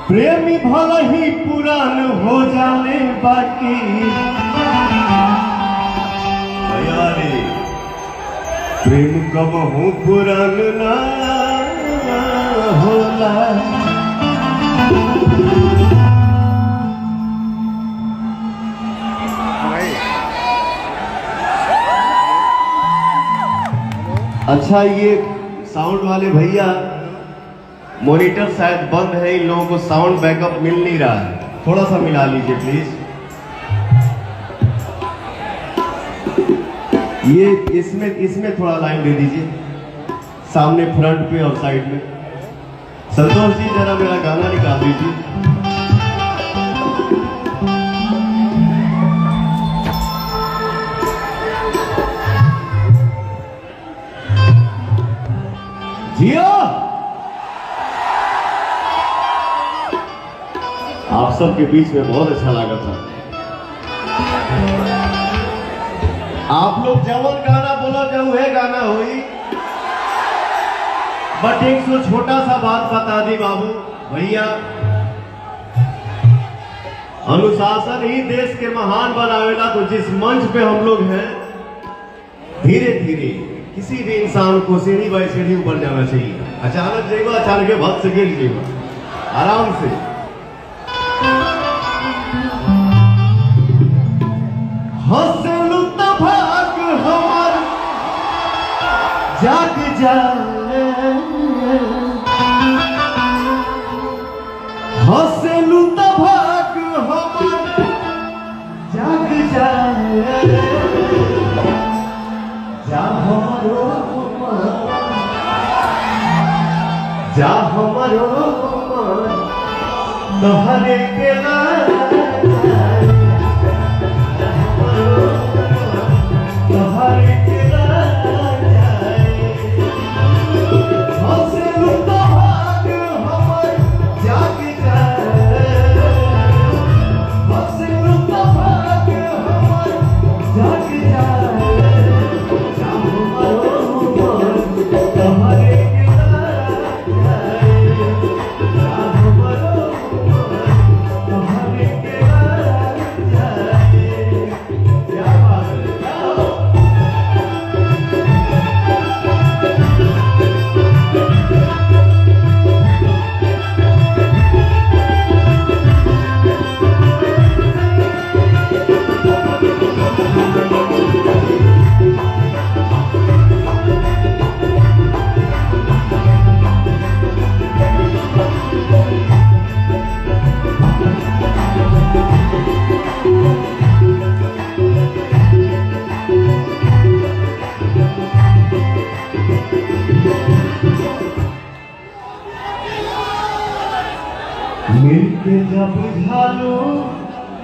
प्रेमी भला ही पुरान हो जाने बाकी यारे प्रेम कब हो पुरान ना होला। अच्छा ये साउंड वाले भैया मॉनिटर शायद बंद है, इन लोगों को साउंड बैकअप मिल नहीं रहा है, थोड़ा सा मिला लीजिए प्लीज। ये इसमें थोड़ा लाइन दे दीजिए सामने फ्रंट पे और साइड में। संतोष जी जरा मेरा गाना निकाल दीजिए। जियो आप सबके बीच में बहुत अच्छा लगा था। आप लोग जवन गाना बोला जब वह गाना हुई, बट एक सौ छोटा सा बात बता दी बाबू भैया, अनुशासन ही देश के महान बनावेला। तो जिस मंच पे हम लोग हैं, धीरे धीरे किसी भी इंसान को सीढ़ी बाई सीढ़ी ऊपर जाना चाहिए। अचानक जाइएगा, अचानक भक्त से गिर लीजिएगा, आराम से। हंसलू तो भाग हमार जाग जाए, हंसलू तो भाग हमार जाग जाए। जा हमारो तोहरे के तोहरे के हंसलू तो भाग हमार जाग जाए, हंसलू तो भाग हमार जाग जाए। मिलके जब झालू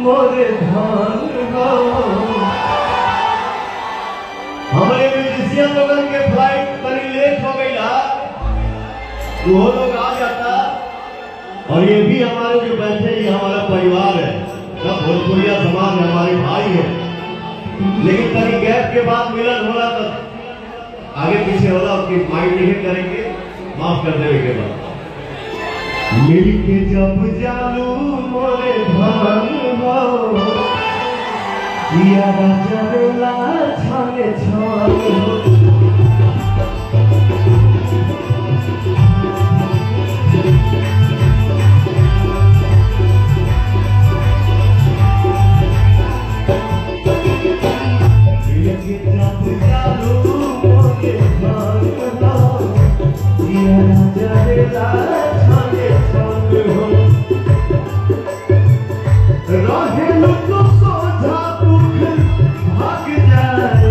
मोरे धान हो, हमारे म्यूजिशियन लोगों के फ्लाइट बड़ी लेट हो गई ना, वो लोग आ जाता। और ये भी हमारे जो बैठे ये हमारा परिवार है, सब भोजपुरिया समाज हमारे भाई है, लेकिन कभी गैप के बाद मिलन होला तो आगे पीछे होला, उसकी माइंड नहीं करेंगे, माफ कर देने के बाद। मिलके जब जालू मोरे भान हो, किया चलेला छाने छाने। मिलके जब जालू मोरे भान हो, किया चलेला रहेलू तो सोझा दुख भाग जाए।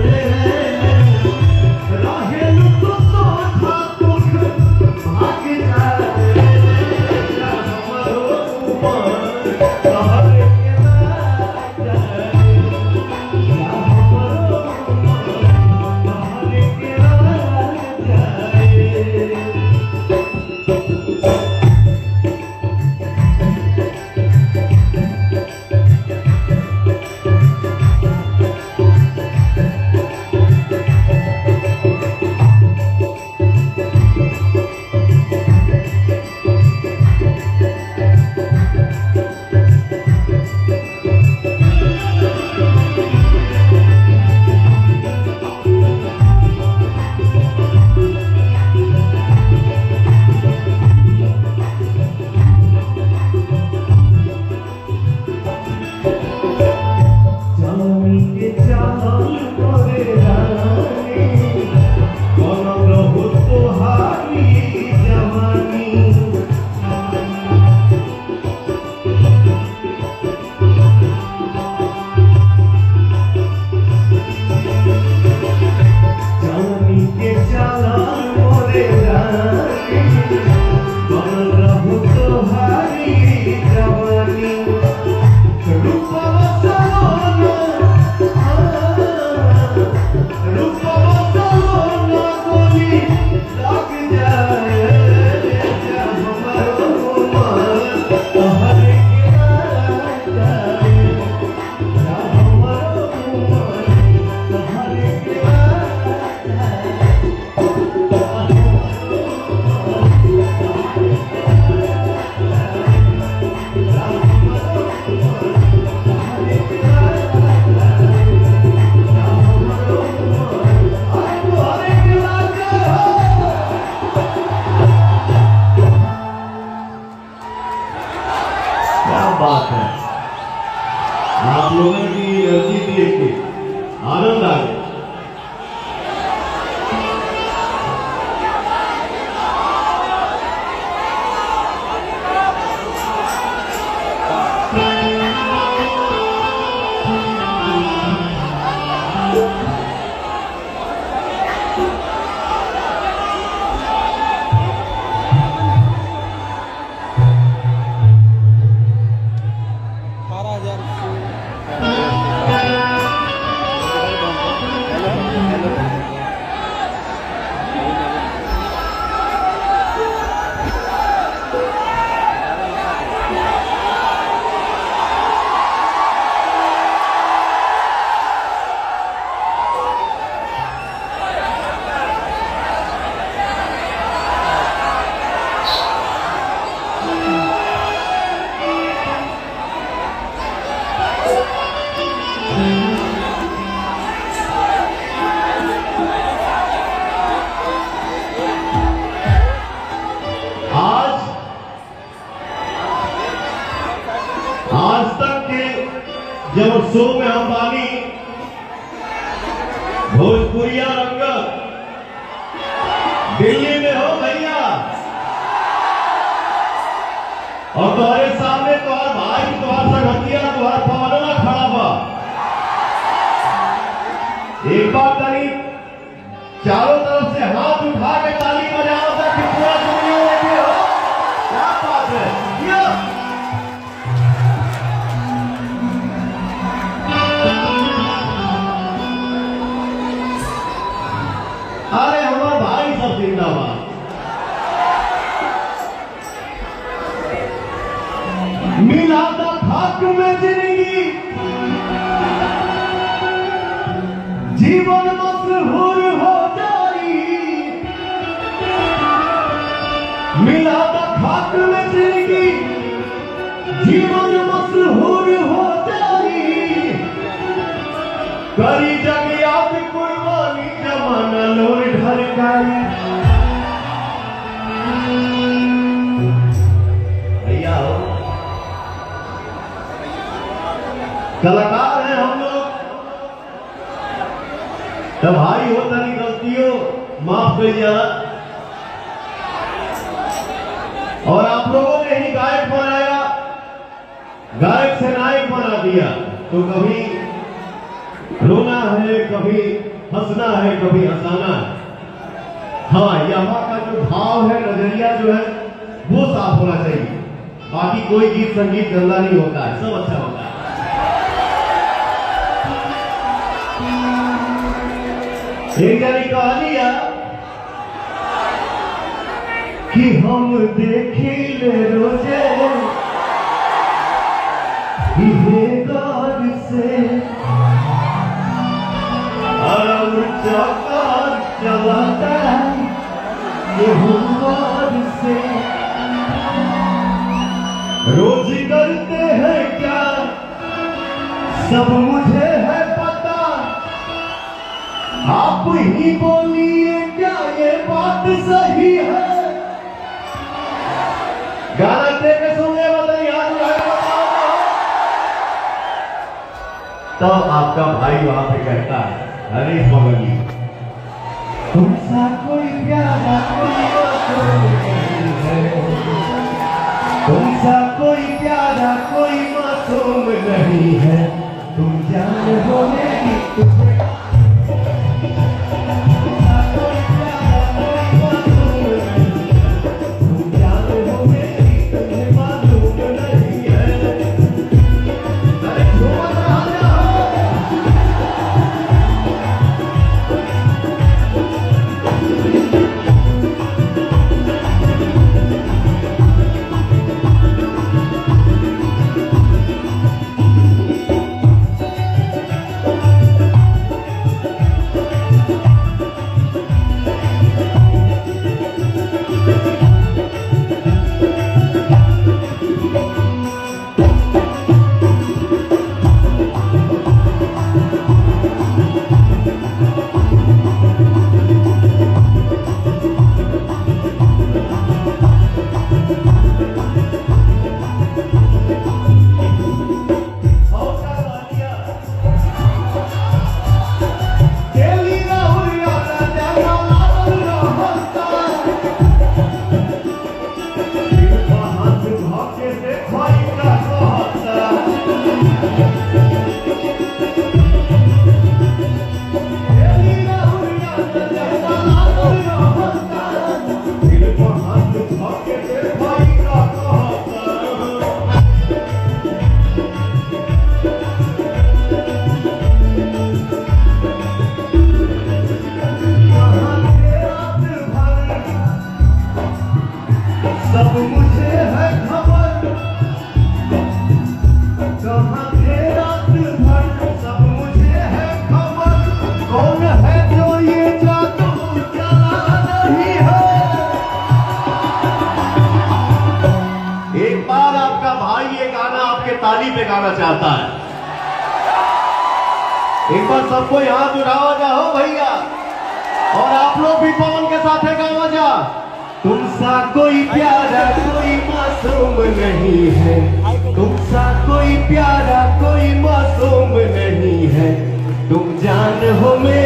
जब शो में हम बानी भोजपुरिया रंगत दिल्ली में हो भैया, और तुम्हारे सामने तुम्हारा भाई, तुम्हारा संगतिया, तुम्हारा पवनवा खड़ा हुआ। एक बार करीब चारों तरफ से हाथ उठा के ताली बजाओ ताकि पूरा दुनिया देखे हो। क्या बात है, अरे हमारे भाई सब जिंदाबाद। मिला था खाक में जिंदगी, जीवन मशहूर हो जाई। मिला था खाक में जिंदगी, जीवन मशहूर हो जाई। करी जग याद कुर्बानी, जमाना लोर ढरकाई। भैया हो, कलाकार हैं हम लोग, तो भाई हो तनी गलतियों माफ करिए। और आप लोगों ने ही गायक बनाया, गायक से नायक बना दिया, तो कभी रोना है, कभी हंसना है, कभी हंसाना है। हाँ, यहाँ का जो भाव है, नजरिया जो है, वो साफ होना चाहिए। बाकी कोई गीत संगीत गंदा नहीं होता है, सब अच्छा होता है। एक जनी कह दिया कि हम देखिले रोजे गौर से, और चौकार चलाता ये गौर से। रोज करते हैं क्या सब मुझे है पता, आप ही बोलिए क्या ये बात सही है। गाना देख के सुनने वाले याद तो आपका भाई वहां पे कहता है, अरे बगली तुमसा कोई प्यारा कोई मासूम नहीं है, तुमसा कोई प्यारा कोई मासूम नहीं है। तुम जान हो मेरी तुझे ताली पे गाना चाहता है। एक बार सबको हाथ उठाओ जाओ भैया, और आप लोग भी पवन के साथ गावा जा। तुमसा कोई प्यारा कोई मासूम नहीं है, तुमसा कोई प्यारा कोई मासूम हो मेरे